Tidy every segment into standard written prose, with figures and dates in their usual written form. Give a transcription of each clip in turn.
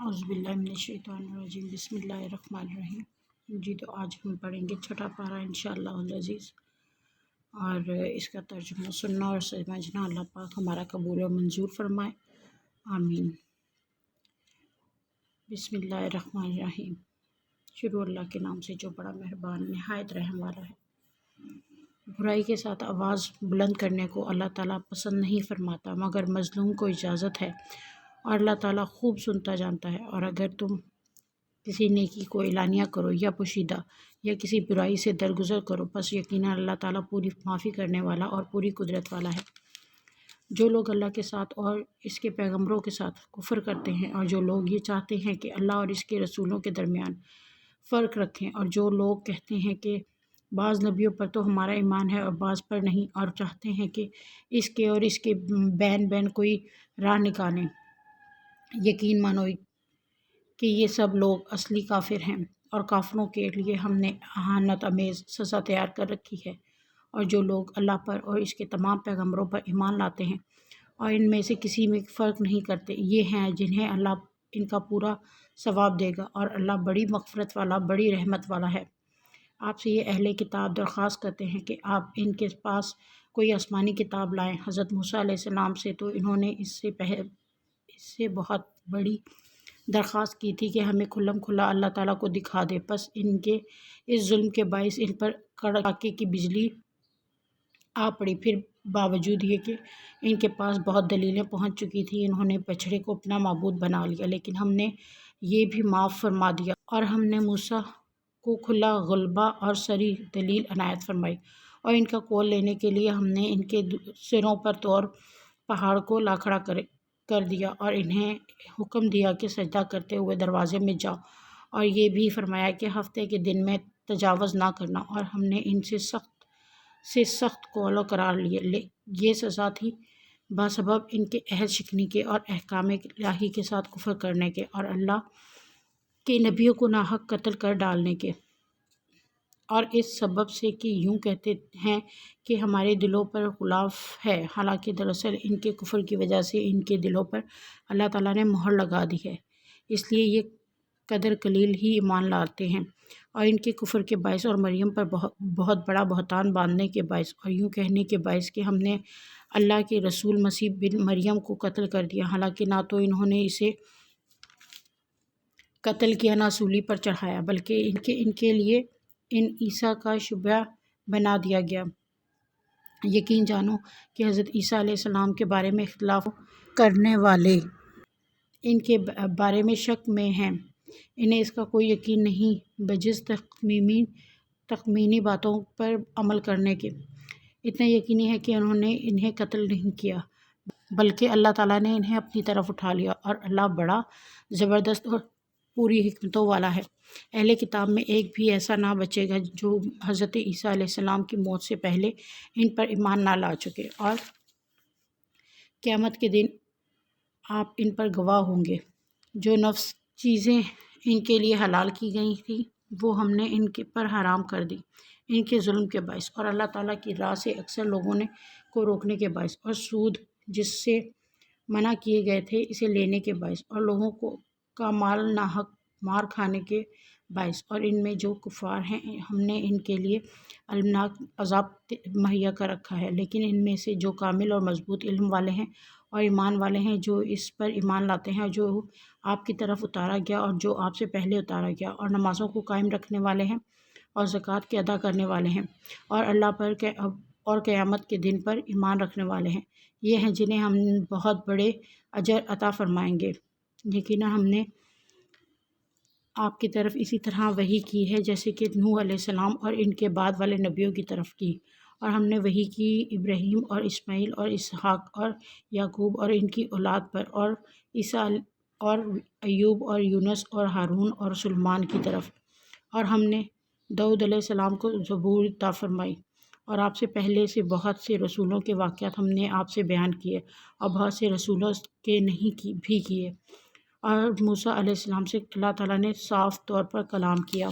اعوذ باللہ من الشیطان الرجیم بسم اللہ الرحمن الرحیم۔ جی تو آج ہم پڑھیں گے چھٹا پارہ انشاءاللہ العزیز، اور اس کا ترجمہ سننا اور سمجھنا اللہ پاک ہمارا قبول و منظور فرمائے، آمین۔ بسم اللہ الرحمن الرحیم۔ شروع اللہ کے نام سے جو بڑا مہربان نہایت رحم والا ہے۔ برائی کے ساتھ آواز بلند کرنے کو اللہ تعالیٰ پسند نہیں فرماتا، مگر مظلوم کو اجازت ہے، اور اللہ تعالیٰ خوب سنتا جانتا ہے۔ اور اگر تم کسی نیکی کو اعلانیہ کرو یا پوشیدہ یا کسی برائی سے درگزر کرو، پس یقیناً اللہ تعالیٰ پوری معافی کرنے والا اور پوری قدرت والا ہے۔ جو لوگ اللہ کے ساتھ اور اس کے پیغمبروں کے ساتھ کفر کرتے ہیں، اور جو لوگ یہ چاہتے ہیں کہ اللہ اور اس کے رسولوں کے درمیان فرق رکھیں، اور جو لوگ کہتے ہیں کہ بعض نبیوں پر تو ہمارا ایمان ہے اور بعض پر نہیں، اور چاہتے ہیں کہ اس کے اور اس کے بین کوئی راہ نکالیں، یقین مانو کہ یہ سب لوگ اصلی کافر ہیں، اور کافروں کے لیے ہم نے اہانت آمیز سزا تیار کر رکھی ہے۔ اور جو لوگ اللہ پر اور اس کے تمام پیغمبروں پر ایمان لاتے ہیں اور ان میں سے کسی میں فرق نہیں کرتے، یہ ہیں جنہیں اللہ ان کا پورا ثواب دے گا، اور اللہ بڑی مغفرت والا بڑی رحمت والا ہے۔ آپ سے یہ اہل کتاب درخواست کرتے ہیں کہ آپ ان کے پاس کوئی آسمانی کتاب لائیں۔ حضرت موسیٰ علیہ السلام سے تو انہوں نے اس سے بہت بڑی درخواست کی تھی کہ ہمیں کھلم کھلا اللہ تعالیٰ کو دکھا دے، پس ان کے اس ظلم کے باعث ان پر کڑاکے کی بجلی آ پڑی۔ پھر باوجود یہ کہ ان کے پاس بہت دلیلیں پہنچ چکی تھیں، انہوں نے بچھڑے کو اپنا معبود بنا لیا، لیکن ہم نے یہ بھی معاف فرما دیا، اور ہم نے موسیٰ کو کھلا غلبہ اور صریح دلیل عنایت فرمائی، اور ان کا قول لینے کے لیے ہم نے ان کے سروں پر طور پہاڑ کو لا کھڑا کر دیا، اور انہیں حکم دیا کہ سجدہ کرتے ہوئے دروازے میں جاؤ، اور یہ بھی فرمایا کہ ہفتے کے دن میں تجاوز نہ کرنا، اور ہم نے ان سے سخت قول قرار لیے۔ یہ سزا تھی بسبب ان کے عہد شکنی کے اور احکام الہی کے ساتھ کفر کرنے کے، اور اللہ کے نبیوں کو ناحق قتل کر ڈالنے کے، اور اس سبب سے کہ یوں کہتے ہیں کہ ہمارے دلوں پر غلاف ہے، حالانکہ دراصل ان کے کفر کی وجہ سے ان کے دلوں پر اللہ تعالیٰ نے مہر لگا دی ہے، اس لیے یہ قدر قلیل ہی ایمان لاتے ہیں۔ اور ان کے کفر کے باعث اور مریم پر بہت بڑا بہتان باندھنے کے باعث، اور یوں کہنے کے باعث کہ ہم نے اللہ کے رسول مسیح بن مریم کو قتل کر دیا، حالانکہ نہ تو انہوں نے اسے قتل کیا نہ سولی پر چڑھایا، بلکہ ان کے لیے ان عیسیٰ کا شبیہ بنا دیا گیا۔ یقین جانو کہ حضرت عیسیٰ علیہ السلام کے بارے میں اختلاف کرنے والے ان کے بارے میں شک میں ہیں، انہیں اس کا کوئی یقین نہیں بجز تخمینی باتوں پر عمل کرنے کے۔ اتنا یقینی ہے کہ انہوں نے انہیں قتل نہیں کیا، بلکہ اللہ تعالیٰ نے انہیں اپنی طرف اٹھا لیا، اور اللہ بڑا زبردست اور پوری حکمتوں والا ہے۔ اہل کتاب میں ایک بھی ایسا نہ بچے گا جو حضرت عیسیٰ علیہ السلام کی موت سے پہلے ان پر ایمان نہ لا چکے، اور قیامت کے دن آپ ان پر گواہ ہوں گے۔ جو نفس چیزیں ان کے لیے حلال کی گئی تھیں وہ ہم نے ان پر حرام کر دی، ان کے ظلم کے باعث، اور اللہ تعالیٰ کی راہ سے اکثر لوگوں کو روکنے کے باعث، اور سود جس سے منع کیے گئے تھے اسے لینے کے باعث، اور لوگوں کا مال ناحق مار کھانے کے باعث، اور ان میں جو کفار ہیں ہم نے ان کے لیے المناک عذاب مہیا کر رکھا ہے، لیکن ان میں سے جو کامل اور مضبوط علم والے ہیں اور ایمان والے ہیں، جو اس پر ایمان لاتے ہیں جو آپ کی طرف اتارا گیا اور جو آپ سے پہلے اتارا گیا، اور نمازوں کو قائم رکھنے والے ہیں اور زکوٰۃ کے ادا کرنے والے ہیں، اور اللہ پر اور قیامت کے دن پر ایمان رکھنے والے ہیں، یہ ہیں جنہیں ہم بہت بڑے اجر عطا فرمائیں گے۔ یقیناً ہم نے آپ کی طرف اسی طرح وحی کی ہے جیسے کہ نوح علیہ السلام اور ان کے بعد والے نبیوں کی طرف کی، اور ہم نے وحی کی ابراہیم اور اسماعیل اور اسحاق اور یعقوب اور ان کی اولاد پر، اور عیسیٰ اور ایوب اور یونس اور ہارون اور سلیمان کی طرف، اور ہم نے داؤد علیہ السلام کو زبور عطا فرمائی، اور آپ سے پہلے سے بہت سے رسولوں کے واقعات ہم نے آپ سے بیان کیے، اور بہت سے رسولوں کے نہیں بھی کیے، اور موسیٰ علیہ السلام سے اللہ تعالیٰ نے صاف طور پر کلام کیا۔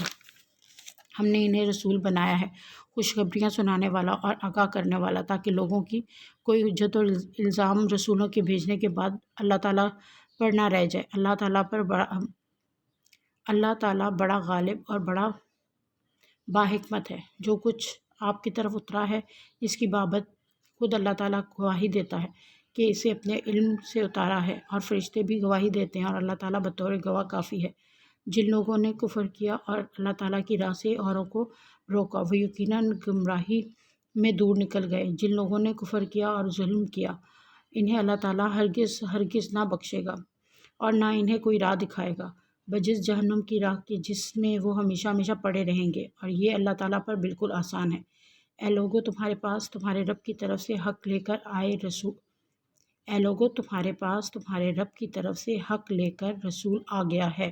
ہم نے انہیں رسول بنایا ہے، خوشخبریاں سنانے والا اور آگاہ کرنے والا، تاکہ لوگوں کی کوئی حجت اور الزام رسولوں کے بھیجنے کے بعد اللہ تعالیٰ پر نہ رہ جائے۔ اللہ تعالیٰ بڑا غالب اور بڑا باحکمت ہے۔ جو کچھ آپ کی طرف اترا ہے اس کی بابت خود اللہ تعالیٰ گواہی دیتا ہے کہ اسے اپنے علم سے اتارا ہے، اور فرشتے بھی گواہی دیتے ہیں، اور اللہ تعالیٰ بطور گواہ کافی ہے۔ جن لوگوں نے کفر کیا اور اللہ تعالیٰ کی راہ سے اوروں کو روکا وہ یقیناً گمراہی میں دور نکل گئے۔ جن لوگوں نے کفر کیا اور ظلم کیا انہیں اللہ تعالیٰ ہرگز ہرگز نہ بخشے گا اور نہ انہیں کوئی راہ دکھائے گا بجز جہنم کی راہ کے، جس میں وہ ہمیشہ ہمیشہ پڑے رہیں گے، اور یہ اللہ تعالیٰ پر بالکل آسان ہے۔ اے لوگو تمہارے پاس تمہارے رب کی طرف سے حق لے کر رسول آ گیا ہے،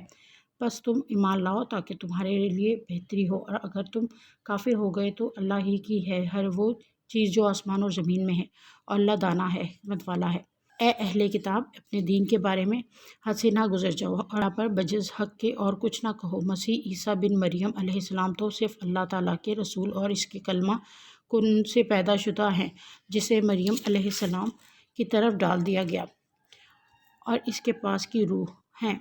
بس تم ایمان لاؤ تاکہ تمہارے لیے بہتری ہو، اور اگر تم کافر ہو گئے تو اللہ ہی کی ہے ہر وہ چیز جو آسمان اور زمین میں ہے، اور اللہ دانا ہے، حکمت والا ہے۔ اے اہل کتاب، اپنے دین کے بارے میں حد سے نہ گزر جاؤ اور اللہ پر بجز حق کے اور کچھ نہ کہو۔ مسیح عیسیٰ بن مریم علیہ السلام تو صرف اللہ تعالیٰ کے رسول اور اس کے کلمہ کن سے پیدا شدہ ہیں، جسے مریم علیہ السلام کی طرف ڈال دیا گیا، اور اس کے پاس کی روح ہیں۔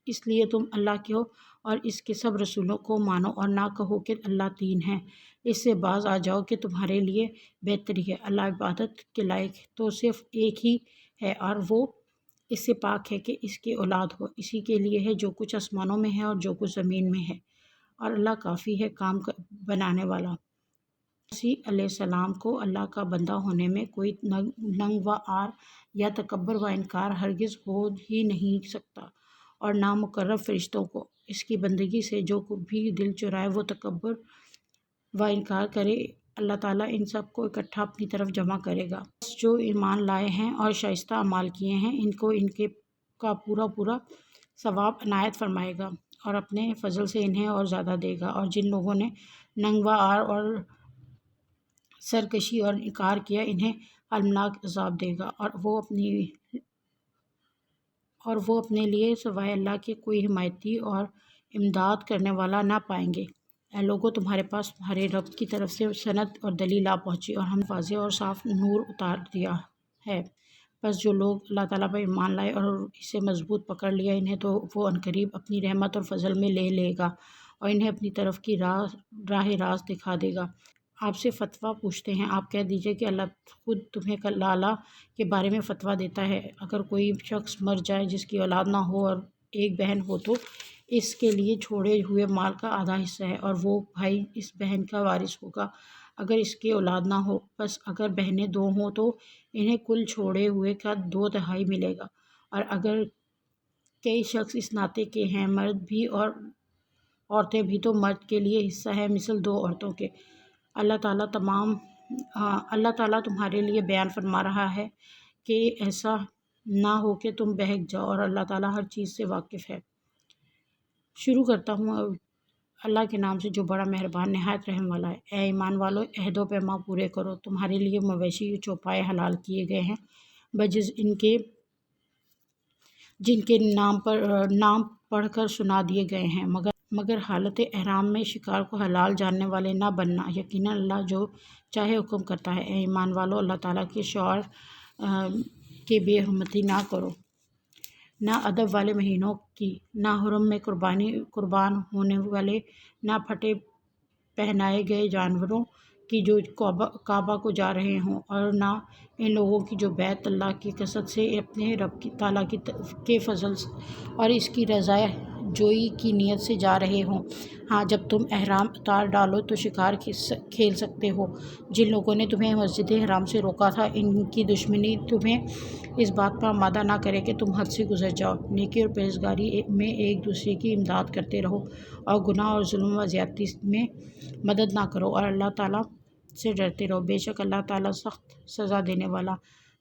اس لیے تم اللہ کو اور اس کے سب رسولوں کو مانو اور نہ کہو کہ اللہ تین ہیں۔ اس سے باز آ جاؤ کہ تمہارے لیے بہتری ہے۔ اللہ عبادت کے لائق تو صرف ایک ہی ہے، اور وہ اس سے پاک ہے کہ اس کی اولاد ہو۔ اسی کے لیے ہے جو کچھ آسمانوں میں ہے اور جو کچھ زمین میں ہے، اور اللہ کافی ہے کام بنانے والا۔ مسیح علیہ السلام کو اللہ کا بندہ ہونے میں کوئی ننگ و عار یا تکبر و انکار ہرگز ہو ہی نہیں سکتا، اور نہ مقرب فرشتوں کو۔ اس کی بندگی سے جو بھی دل چرائے وہ تکبر و انکار کرے، اللہ تعالیٰ ان سب کو اکٹھا اپنی طرف جمع کرے گا۔ بس جو ایمان لائے ہیں اور شائستہ اعمال کیے ہیں ان کو ان کا پورا ثواب عنایت فرمائے گا، اور اپنے فضل سے انہیں اور زیادہ دے گا۔ اور جن لوگوں نے ننگ و عار اور سرکشی اور انکار کیا انہیں المناک عذاب دے گا، اور وہ اپنے لیے سوائے اللہ کے کوئی حمایتی اور امداد کرنے والا نہ پائیں گے۔ اے لوگو تمہارے پاس تمہارے رب کی طرف سے سند اور دلیل آ پہنچی، اور ہم نے واضح اور صاف نور اتار دیا ہے۔ بس جو لوگ اللہ تعالیٰ پر ایمان لائے اور اسے مضبوط پکڑ لیا انہیں تو وہ عنقریب اپنی رحمت اور فضل میں لے گا، اور انہیں اپنی طرف کی راہ راست دکھا دے گا۔ آپ سے فتویٰ پوچھتے ہیں، آپ کہہ دیجئے کہ اللہ خود تمہیں کلالہ کے بارے میں فتویٰ دیتا ہے۔ اگر کوئی شخص مر جائے جس کی اولاد نہ ہو اور ایک بہن ہو تو اس کے لیے چھوڑے ہوئے مال کا آدھا حصہ ہے، اور وہ بھائی اس بہن کا وارث ہوگا اگر اس کی اولاد نہ ہو۔ بس اگر بہنیں دو ہوں تو انہیں کل چھوڑے ہوئے کا 2/3 ملے گا، اور اگر کئی شخص اس ناطے کے ہیں مرد بھی اور عورتیں بھی تو مرد کے لیے حصہ ہے مثل 2 عورتوں کے۔ اللہ تعالیٰ تمہارے لیے بیان فرما رہا ہے کہ ایسا نہ ہو کہ تم بہک جاؤ، اور اللہ تعالیٰ ہر چیز سے واقف ہے۔ شروع کرتا ہوں اللہ کے نام سے جو بڑا مہربان نہایت رحم والا ہے۔ اے ایمان والو، عہد و پیمان پورے کرو۔ تمہارے لیے مویشی چوپائے حلال کیے گئے ہیں بجز ان کے جن کے نام پڑھ کر سنا دیے گئے ہیں، مگر حالت احرام میں شکار کو حلال جاننے والے نہ بننا۔ یقیناً اللہ جو چاہے حکم کرتا ہے۔ اے ایمان والو، اللہ تعالیٰ کے شعائر کی بے حرمتی نہ کرو، نہ ادب والے مہینوں کی، نہ حرم میں قربان ہونے والے، نہ پھٹے پہنائے گئے جانوروں کی جو کعبہ کو جا رہے ہوں، اور نہ ان لوگوں کی جو بیت اللہ کی قصد سے اپنے رب تعالیٰ کے فضل اور اس کی رضا جوئی کی نیت سے جا رہے ہوں۔ ہاں، جب تم احرام اتار ڈالو تو شکار کھیل سکتے ہو۔ جن لوگوں نے تمہیں مسجد حرام سے روکا تھا ان کی دشمنی تمہیں اس بات پر آمادہ نہ کرے کہ تم حد سے گزر جاؤ۔ نیکی اور پرہیزگاری میں ایک دوسرے کی امداد کرتے رہو، اور گناہ اور ظلم و زیادتی میں مدد نہ کرو، اور اللہ تعالیٰ سے ڈرتے رہو۔ بے شک اللہ تعالیٰ سخت سزا دینے والا۔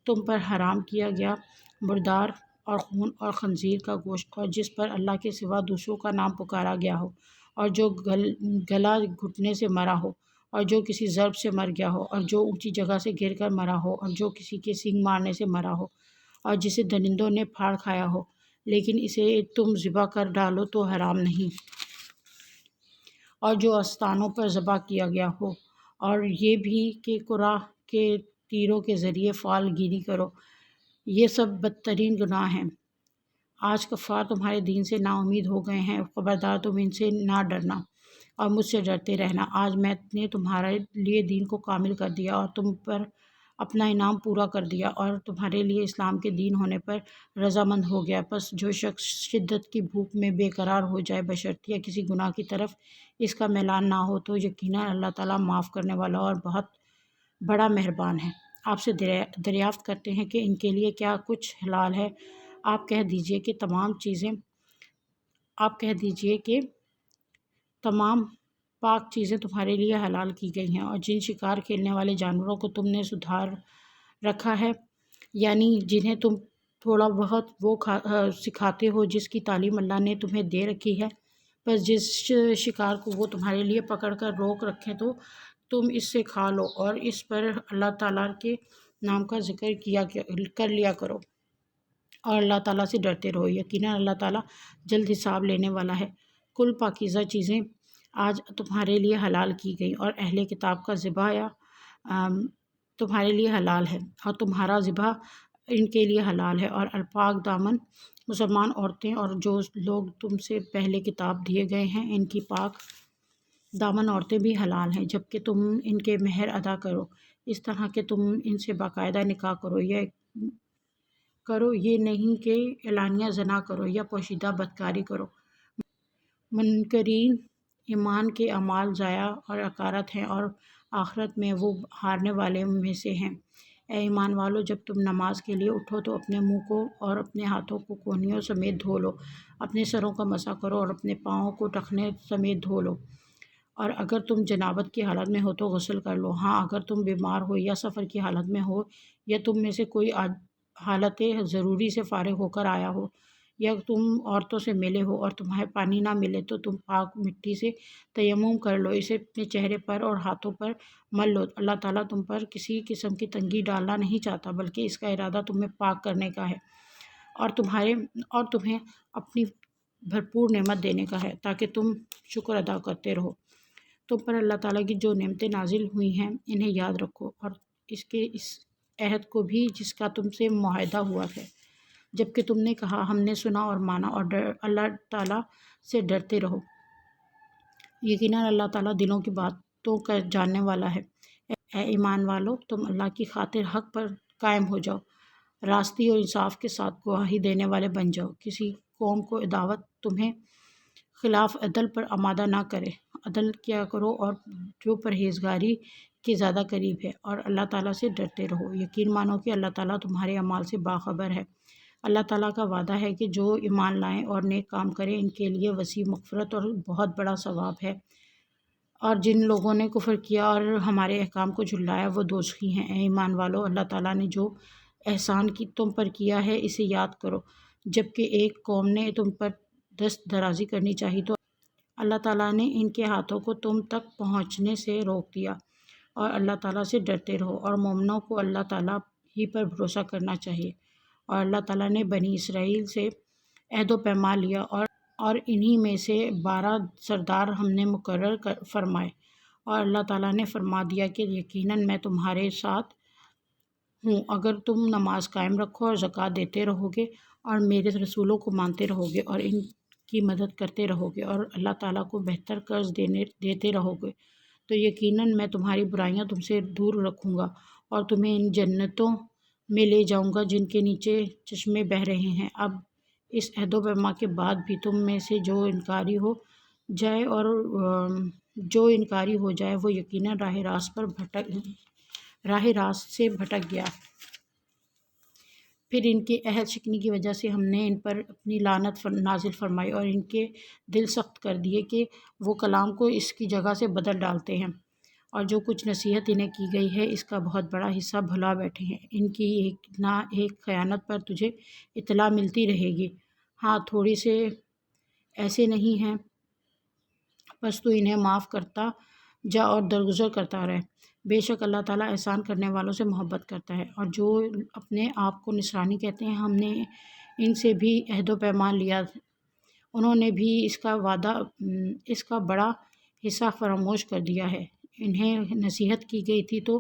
تم پر حرام کیا گیا مردار اور خون اور خنزیر کا گوشت، اور جس پر اللہ کے سوا دوسروں کا نام پکارا گیا ہو، اور جو گلا گھٹنے سے مرا ہو، اور جو کسی ضرب سے مر گیا ہو، اور جو اونچی جگہ سے گر کر مرا ہو، اور جو کسی کے سینگ مارنے سے مرا ہو، اور جسے درندوں نے پھاڑ کھایا ہو لیکن اسے تم ذبح کر ڈالو تو حرام نہیں، اور جو آستانوں پر ذبح کیا گیا ہو، اور یہ بھی کہ قرآ کے تیروں کے ذریعے فال گیری کرو، یہ سب بدترین گناہ ہیں۔ آج کفار تمہارے دین سے نا امید ہو گئے ہیں، خبردار تم ان سے نہ ڈرنا اور مجھ سے ڈرتے رہنا۔ آج میں نے تمہارے لیے دین کو کامل کر دیا اور تم پر اپنا انعام پورا کر دیا اور تمہارے لیے اسلام کے دین ہونے پر رضامند ہو گیا۔ پس جو شخص شدت کی بھوک میں بے قرار ہو جائے بشرطیہ کسی گناہ کی طرف اس کا میلان نہ ہو تو یقیناً اللہ تعالیٰ معاف کرنے والا اور بہت بڑا مہربان ہے۔ آپ سے دریافت کرتے ہیں کہ ان کے لیے کیا کچھ حلال ہے۔ آپ کہہ دیجئے کہ تمام پاک چیزیں تمہارے لیے حلال کی گئی ہیں، اور جن شکار کھیلنے والے جانوروں کو تم نے سدھار رکھا ہے، یعنی جنہیں تم تھوڑا بہت وہ سکھاتے ہو جس کی تعلیم اللہ نے تمہیں دے رکھی ہے، بس جس شکار کو وہ تمہارے لیے پکڑ کر روک رکھیں تو تم اس سے کھا لو اور اس پر اللہ تعالیٰ کے نام کا ذکر کر لیا کرو اور اللہ تعالیٰ سے ڈرتے رہو، یقیناً اللہ تعالیٰ جلد حساب لینے والا ہے۔ کل پاکیزہ چیزیں آج تمہارے لیے حلال کی گئیں اور اہل کتاب کا ذبح تمہارے لیے حلال ہے اور تمہارا ذبح ان کے لیے حلال ہے، اور الپاک دامن مسلمان عورتیں اور جو لوگ تم سے پہلے کتاب دیے گئے ہیں ان کی پاک دامن عورتیں بھی حلال ہیں، جبکہ تم ان کے مہر ادا کرو، اس طرح کہ تم ان سے باقاعدہ نکاح کرو، یہ نہیں کہ اعلانیہ زنا کرو یا پوشیدہ بدکاری کرو۔ منکرین ایمان کے اعمال ضائع اور عقارت ہیں اور آخرت میں وہ ہارنے والے میں سے ہیں۔ اے ایمان والو، جب تم نماز کے لیے اٹھو تو اپنے منہ کو اور اپنے ہاتھوں کو کونیوں سمیت دھو لو، اپنے سروں کا مسح کرو اور اپنے پاؤں کو ٹخنے سمیت دھو لو، اور اگر تم جنابت کی حالت میں ہو تو غسل کر لو۔ ہاں، اگر تم بیمار ہو یا سفر کی حالت میں ہو یا تم میں سے کوئی حالت ضروری سے فارغ ہو کر آیا ہو یا تم عورتوں سے ملے ہو اور تمہیں پانی نہ ملے تو تم پاک مٹی سے تیمم کر لو، اسے اپنے چہرے پر اور ہاتھوں پر مل لو۔ اللہ تعالیٰ تم پر کسی قسم کی تنگی ڈالنا نہیں چاہتا، بلکہ اس کا ارادہ تمہیں پاک کرنے کا ہے اور تمہیں اپنی بھرپور نعمت دینے کا ہے تاکہ تم شکر ادا کرتے رہو۔ تم پر اللہ تعالیٰ کی جو نعمتیں نازل ہوئی ہیں انہیں یاد رکھو اور اس عہد کو بھی جس کا تم سے معاہدہ ہوا ہے، جبکہ تم نے کہا ہم نے سنا اور مانا، اور اللہ تعالیٰ سے ڈرتے رہو، یقیناً اللہ تعالیٰ دلوں کی باتوں کا جاننے والا ہے۔ اے ایمان والو، تم اللہ کی خاطر حق پر قائم ہو جاؤ، راستی اور انصاف کے ساتھ گواہی دینے والے بن جاؤ۔ کسی قوم کو دعوت تمہیں خلاف عدل پر آمادہ نہ کرے، عدل کیا کرو اور جو پرہیزگاری کے زیادہ قریب ہے، اور اللہ تعالیٰ سے ڈرتے رہو، یقین مانو کہ اللہ تعالیٰ تمہارے اعمال سے باخبر ہے۔ اللہ تعالیٰ کا وعدہ ہے کہ جو ایمان لائیں اور نیک کام کریں ان کے لیے وسیع مغفرت اور بہت بڑا ثواب ہے، اور جن لوگوں نے کفر کیا اور ہمارے احکام کو جھٹلایا وہ دوزخی ہیں۔ اے ایمان والو، اللہ تعالیٰ نے جو احسان تم پر کیا ہے اسے یاد کرو۔ جبکہ ایک قوم نے تم پر دست درازی کرنی چاہی تو اللہ تعالیٰ نے ان کے ہاتھوں کو تم تک پہنچنے سے روک دیا، اور اللہ تعالیٰ سے ڈرتے رہو، اور مومنوں کو اللہ تعالیٰ ہی پر بھروسہ کرنا چاہیے۔ اور اللہ تعالیٰ نے بنی اسرائیل سے عہد و پیمان لیا اور انہی میں سے 12 سردار ہم نے مقرر فرمائے، اور اللہ تعالیٰ نے فرما دیا کہ یقیناً میں تمہارے ساتھ ہوں اگر تم نماز قائم رکھو اور زکوٰۃ دیتے رہو گے اور میرے رسولوں کو مانتے رہو گے اور ان کی مدد کرتے رہو گے اور اللہ تعالیٰ کو بہتر قرض دیتے رہو گے، تو یقیناً میں تمہاری برائیاں تم سے دور رکھوں گا اور تمہیں ان جنتوں میں لے جاؤں گا جن کے نیچے چشمے بہہ رہے ہیں۔ اب اس عہد و پیمان کے بعد بھی تم میں سے جو انکاری ہو جائے وہ یقیناً راہ راست سے بھٹک گیا۔ پھر ان کے عہد شکنی کی وجہ سے ہم نے ان پر اپنی لعنت نازل فرمائی اور ان کے دل سخت کر دیے کہ وہ کلام کو اس کی جگہ سے بدل ڈالتے ہیں، اور جو کچھ نصیحت انہیں کی گئی ہے اس کا بہت بڑا حصہ بھلا بیٹھے ہیں۔ ان کی ایک نہ ایک خیانت پر تجھے اطلاع ملتی رہے گی، ہاں تھوڑے سے ایسے نہیں ہیں، بس تو انہیں معاف کرتا جا اور درگزر کرتا رہ۔ بے شک اللہ تعالیٰ احسان کرنے والوں سے محبت کرتا ہے۔ اور جو اپنے آپ کو نصرانی کہتے ہیں ہم نے ان سے بھی عہد و پیمان لیا، انہوں نے بھی اس کا بڑا حصہ فراموش کر دیا ہے۔ انہیں نصیحت کی گئی تھی تو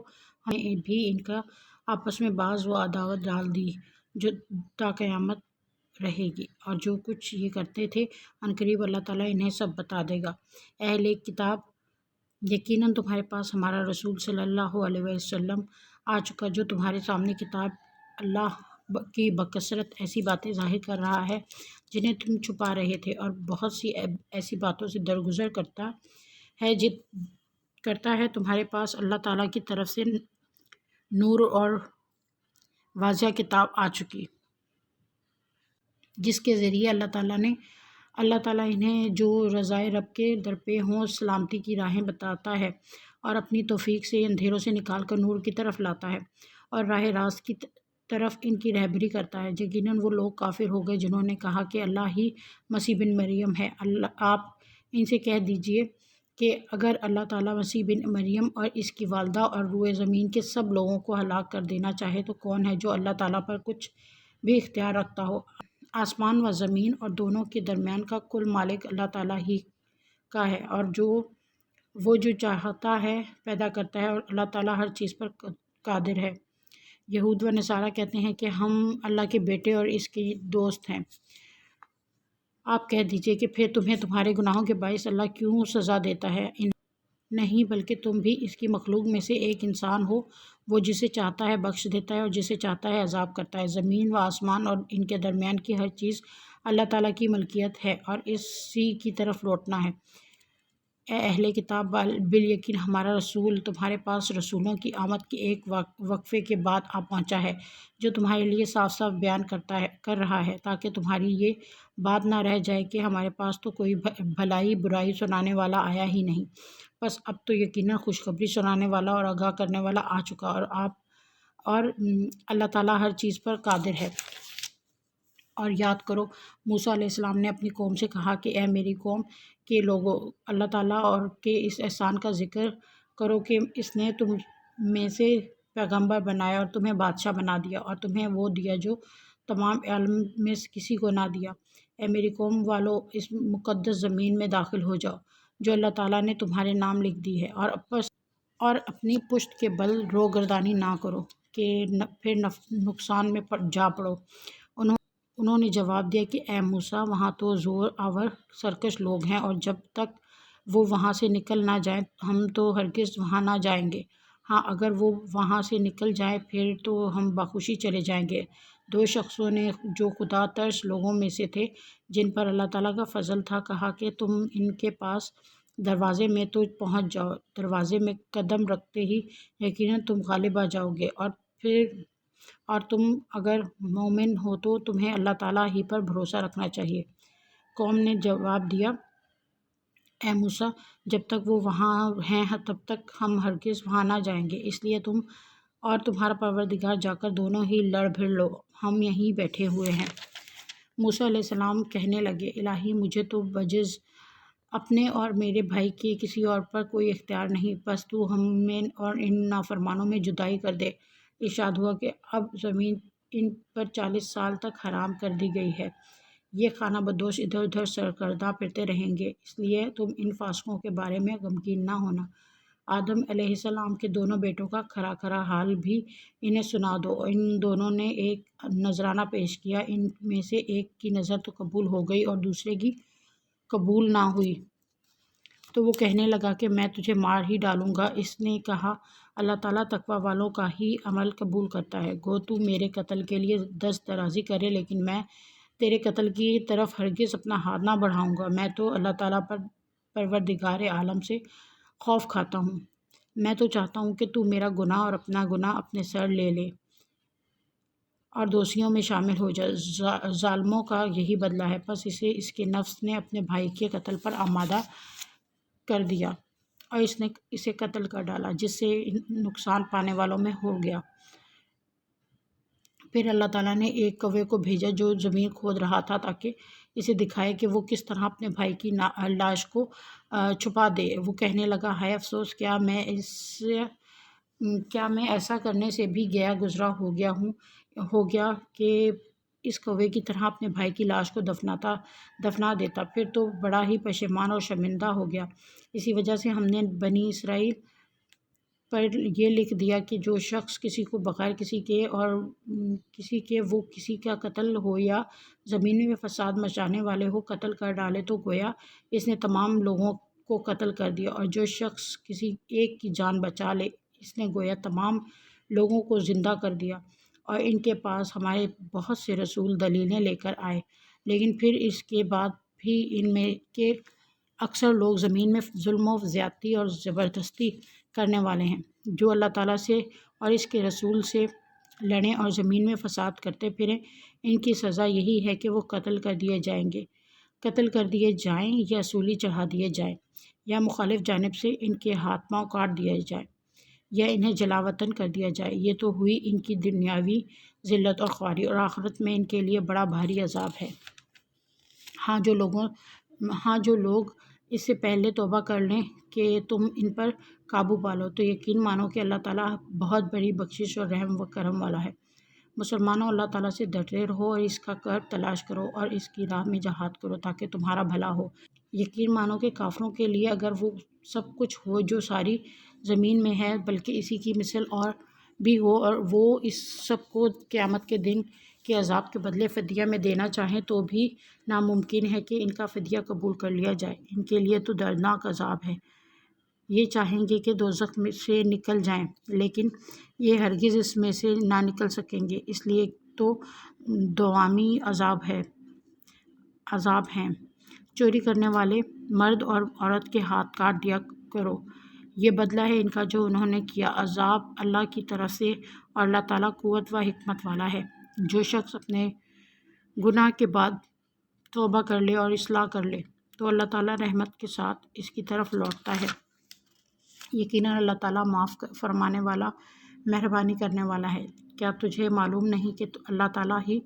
ہم نے بھی ان کا آپس میں بعض و عداوت ڈال دی جو تا قیامت رہے گی، اور جو کچھ یہ کرتے تھے عنقریب اللہ تعالیٰ انہیں سب بتا دے گا۔ اہل کتاب، یقیناً تمہارے پاس ہمارا رسول صلی اللہ علیہ وسلم آ چکا، جو تمہارے سامنے کتاب اللہ کی بکثرت ایسی باتیں ظاہر کر رہا ہے جنہیں تم چھپا رہے تھے، اور بہت سی ایسی باتوں سے درگزر کرتا ہے تمہارے پاس اللہ تعالیٰ کی طرف سے نور اور واضح کتاب آ چکی، جس کے ذریعے اللہ تعالیٰ انہیں جو رضائے رب کے درپے ہوں سلامتی کی راہیں بتاتا ہے، اور اپنی توفیق سے اندھیروں سے نکال کر نور کی طرف لاتا ہے، اور راہ راست کی طرف ان کی رہبری کرتا ہے۔ یقیناً وہ لوگ کافر ہو گئے جنہوں نے کہا کہ اللہ ہی مسیح بن مریم ہے۔ آپ ان سے کہہ دیجئے کہ اگر اللہ تعالیٰ مسیح بن مریم اور اس کی والدہ اور روئے زمین کے سب لوگوں کو ہلاک کر دینا چاہے تو کون ہے جو اللہ تعالیٰ پر کچھ بھی اختیار رکھتا ہو؟ آسمان و زمین اور دونوں کے درمیان کا کل مالک اللہ تعالیٰ ہی کا ہے، اور وہ جو چاہتا ہے پیدا کرتا ہے، اور اللہ تعالیٰ ہر چیز پر قادر ہے۔ یہود و نصارہ کہتے ہیں کہ ہم اللہ کے بیٹے اور اس کے دوست ہیں۔ آپ کہہ دیجئے کہ پھر تمہیں تمہارے گناہوں کے باعث اللہ کیوں سزا دیتا ہے؟ نہیں، بلکہ تم بھی اس کی مخلوق میں سے ایک انسان ہو۔ وہ جسے چاہتا ہے بخش دیتا ہے اور جسے چاہتا ہے عذاب کرتا ہے۔ زمین و آسمان اور ان کے درمیان کی ہر چیز اللہ تعالیٰ کی ملکیت ہے اور اسی کی طرف لوٹنا ہے۔ اے اہل کتاب، بالیقین ہمارا رسول تمہارے پاس رسولوں کی آمد کے ایک وقفے کے بعد آ پہنچا ہے، جو تمہارے لیے صاف صاف بیان کر رہا ہے، تاکہ تمہاری یہ بات نہ رہ جائے کہ ہمارے پاس تو کوئی بھلائی برائی سنانے والا آیا ہی نہیں۔ بس اب تو یقیناً خوشخبری سنانے والا اور آگاہ کرنے والا آ چکا، اور اللہ تعالیٰ ہر چیز پر قادر ہے۔ اور یاد کرو، موسیٰ علیہ السلام نے اپنی قوم سے کہا کہ اے میری قوم کے لوگو، اللہ تعالیٰ اور کے اس احسان کا ذکر کرو کہ اس نے تم میں سے پیغمبر بنایا اور تمہیں بادشاہ بنا دیا، اور تمہیں وہ دیا جو تمام عالم میں کسی کو نہ دیا۔ اے میری قوم والو، اس مقدس زمین میں داخل ہو جاؤ جو اللہ تعالیٰ نے تمہارے نام لکھ دی ہے، اور اپنی پشت کے بل روگردانی نہ کرو کہ پھر نقصان میں جا پڑو۔ انہوں نے جواب دیا کہ اے موسیٰ، وہاں تو زور آور سرکش لوگ ہیں، اور جب تک وہ وہاں سے نکل نہ جائیں ہم تو ہرگز وہاں نہ جائیں گے۔ ہاں، اگر وہ وہاں سے نکل جائیں پھر تو ہم بخوشی چلے جائیں گے۔ دو شخصوں نے جو خدا ترس لوگوں میں سے تھے جن پر اللہ تعالیٰ کا فضل تھا، کہا کہ تم ان کے پاس دروازے میں تو پہنچ جاؤ، دروازے میں قدم رکھتے ہی یقیناً تم غالب آ جاؤ گے، اور تم اگر مومن ہو تو تمہیں اللہ تعالیٰ ہی پر بھروسہ رکھنا چاہیے۔ قوم نے جواب دیا، اے موسیٰ، جب تک وہ وہاں ہیں تب تک ہم ہرگز وہاں نہ جائیں گے، اس لیے تم اور تمہارا پروردگار جا کر دونوں ہی لڑ بھڑ لو، ہم یہیں بیٹھے ہوئے ہیں۔ موسیٰ علیہ السلام کہنے لگے، الہی، مجھے تو بجز اپنے اور میرے بھائی کے کسی اور پر کوئی اختیار نہیں، بس تو ہمیں اور ان نافرمانوں میں جدائی کر دے۔ ارشاد ہوا کہ اب زمین ان پر 40 سال تک حرام کر دی گئی ہے، یہ خانہ بدوش ادھر ادھر سرگرداں پھرتے رہیں گے، اس لیے تم ان فاسقوں کے بارے میں غمگین نہ ہونا۔ آدم علیہ السلام کے دونوں بیٹوں کا کھرا کھرا حال بھی انہیں سنا دو۔ ان دونوں نے ایک نذرانہ پیش کیا، ان میں سے ایک کی نذر تو قبول ہو گئی اور دوسرے کی قبول نہ ہوئی، تو وہ کہنے لگا کہ میں تجھے مار ہی ڈالوں گا۔ اس نے کہا، اللہ تعالیٰ تقوی والوں کا ہی عمل قبول کرتا ہے، گو تو میرے قتل کے لیے دست درازی کرے لیکن میں تیرے قتل کی طرف ہرگز اپنا ہاتھ نہ بڑھاؤں گا۔ میں تو اللہ تعالیٰ پروردگار عالم سے خوف کھاتا ہوں، میں تو چاہتا ہوں کہ تو میرا گناہ اور اپنا گناہ اپنے سر لے لے اور دوشیوں میں شامل ہو جائے۔ ظالموں کا یہی بدلہ ہے۔ پس اس کے نفس نے اپنے بھائی کے قتل پر آمادہ کر دیا اور اس نے اسے قتل کر ڈالا، جس سے نقصان پانے والوں میں ہو گیا۔ پھر اللہ تعالیٰ نے ایک کوے کو بھیجا جو زمین کھود رہا تھا تاکہ اسے دکھائے کہ وہ کس طرح اپنے بھائی کی لاش کو چھپا دے۔ وہ کہنے لگا، ہائے افسوس، کیا میں ایسا کرنے سے بھی گیا گزرا ہو گیا کہ اس کوے کی طرح اپنے بھائی کی لاش کو دفنا دیتا، پھر تو بڑا ہی پشیمان اور شرمندہ ہو گیا۔ اسی وجہ سے ہم نے بنی اسرائیل پر یہ لکھ دیا کہ جو شخص کسی کو بغیر کسی کے وہ کسی کا قتل ہو یا زمین میں فساد مچانے والے ہو قتل کر ڈالے تو گویا اس نے تمام لوگوں کو قتل کر دیا، اور جو شخص کسی ایک کی جان بچا لے اس نے گویا تمام لوگوں کو زندہ کر دیا۔ اور ان کے پاس ہمارے بہت سے رسول دلیلیں لے کر آئے، لیکن پھر اس کے بعد بھی ان میں کے اکثر لوگ زمین میں ظلم و زیادتی اور زبردستی کرنے والے ہیں۔ جو اللہ تعالیٰ سے اور اس کے رسول سے لڑیں اور زمین میں فساد کرتے پھریں، ان کی سزا یہی ہے کہ وہ قتل کر دیے جائیں یا سولی چڑھا دیے جائیں، یا مخالف جانب سے ان کے ہاتھ پاؤں کاٹ دیے جائیں، یا انہیں جلا وطن کر دیا جائے۔ یہ تو ہوئی ان کی دنیاوی ذلت اور خواری، اور آخرت میں ان کے لیے بڑا بھاری عذاب ہے۔ ہاں جو لوگ اس سے پہلے توبہ کر لیں کہ تم ان پر قابو پالو، تو یقین مانو کہ اللہ تعالیٰ بہت بڑی بخشش اور رحم و کرم والا ہے۔ مسلمانوں، اللہ تعالیٰ سے ڈرتے رہو اور اس کا قرب تلاش کرو اور اس کی راہ میں جہاد کرو تاکہ تمہارا بھلا ہو۔ یقین مانو کہ کافروں کے لیے اگر وہ سب کچھ ہو جو ساری زمین میں ہے، بلکہ اسی کی مثل اور بھی ہو، اور وہ اس سب کو قیامت کے دن کے عذاب کے بدلے فدیہ میں دینا چاہیں تو بھی ناممکن ہے کہ ان کا فدیہ قبول کر لیا جائے۔ ان کے لیے تو دردناک عذاب ہے۔ یہ چاہیں گے کہ دوزخ سے نکل جائیں، لیکن یہ ہرگز اس میں سے نہ نکل سکیں گے، اس لیے تو دوامی عذاب ہیں۔ چوری کرنے والے مرد اور عورت کے ہاتھ کاٹ دیا کرو، یہ بدلہ ہے ان کا جو انہوں نے کیا، عذاب اللہ کی طرف سے، اور اللہ تعالیٰ قوت و حکمت والا ہے۔ جو شخص اپنے گناہ کے بعد توبہ کر لے اور اصلاح کر لے تو اللہ تعالیٰ رحمت کے ساتھ اس کی طرف لوٹتا ہے۔ یقیناً اللہ تعالیٰ معاف فرمانے والا، مہربانی کرنے والا ہے۔ کیا تجھے معلوم نہیں کہ اللہ تعالیٰ ہی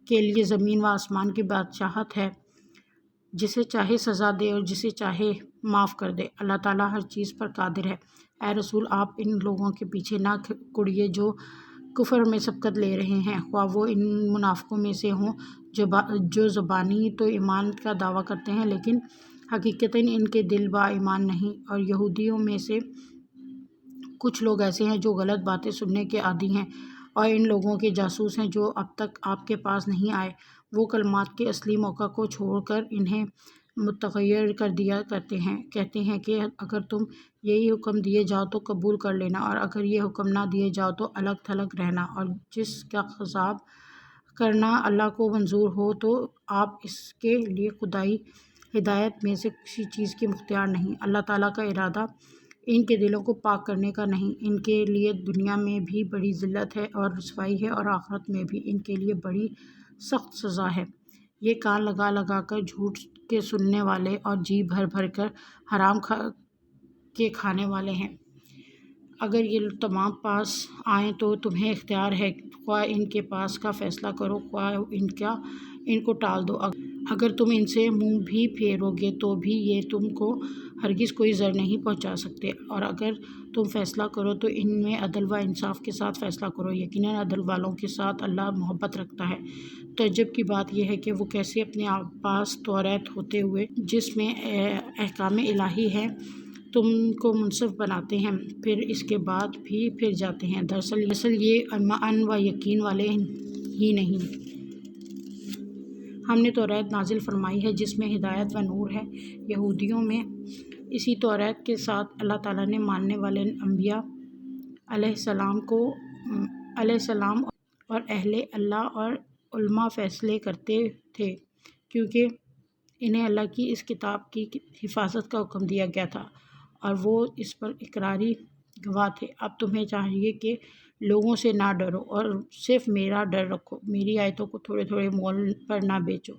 کے لیے زمین و آسمان کی بادشاہت ہے، جسے چاہے سزا دے اور جسے چاہے معاف کر دے۔ اللہ تعالیٰ ہر چیز پر قادر ہے۔ اے رسول، آپ ان لوگوں کے پیچھے نہ کڑیے جو کفر میں سبقت لے رہے ہیں، خواہ وہ ان منافقوں میں سے ہوں جو زبانی تو ایمان کا دعویٰ کرتے ہیں لیکن حقیقتاً ان کے دل با ایمان نہیں، اور یہودیوں میں سے کچھ لوگ ایسے ہیں جو غلط باتیں سننے کے عادی ہیں اور ان لوگوں کے جاسوس ہیں جو اب تک آپ کے پاس نہیں آئے۔ وہ کلمات کے اصلی موقع کو چھوڑ کر انہیں متغیر کر دیا کرتے ہیں، کہتے ہیں کہ اگر تم یہی حکم دیے جاؤ تو قبول کر لینا، اور اگر یہ حکم نہ دیے جاؤ تو الگ تھلگ رہنا، اور جس کا خطاب کرنا اللہ کو منظور ہو تو آپ اس کے لیے خدائی ہدایت میں سے کسی چیز کے مختار نہیں۔ اللہ تعالیٰ کا ارادہ ان کے دلوں کو پاک کرنے کا نہیں، ان کے لیے دنیا میں بھی بڑی ذلت ہے اور رسوائی ہے، اور آخرت میں بھی ان کے لیے بڑی سخت سزا ہے۔ یہ کان لگا لگا کر جھوٹ کے سننے والے اور جی بھر بھر کر حرام کے کھانے والے ہیں۔ اگر یہ تمام پاس آئیں تو تمہیں اختیار ہے، خواہ ان کے پاس کا فیصلہ کرو خواہ ان کو ٹال دو۔ اگر تم ان سے منہ بھی پھیرو گے تو بھی یہ تم کو ہرگز کوئی ضر نہیں پہنچا سکتے، اور اگر تم فیصلہ کرو تو ان میں عدل و انصاف کے ساتھ فیصلہ کرو، یقیناً عدل والوں کے ساتھ اللہ محبت رکھتا ہے۔ تعجب کی بات یہ ہے کہ وہ کیسے اپنے پاس توریت ہوتے ہوئے جس میں احکام الہی ہیں تم کو منصف بناتے ہیں، پھر اس کے بعد بھی پھر جاتے ہیں۔ دراصل یہ ان و یقین والے ہی نہیں۔ ہم نے توریت نازل فرمائی ہے جس میں ہدایت و نور ہے۔ یہودیوں میں اسی توریت کے ساتھ اللہ تعالیٰ نے ماننے والے انبیاء علیہ السلام اور اہل اللہ اور علماء فیصلے کرتے تھے، کیونکہ انہیں اللہ کی اس کتاب کی حفاظت کا حکم دیا گیا تھا اور وہ اس پر اقراری گواہ تھے۔ اب تمہیں چاہیے کہ لوگوں سے نہ ڈرو اور صرف میرا ڈر رکھو، میری آیتوں کو تھوڑے تھوڑے مول پر نہ بیچو۔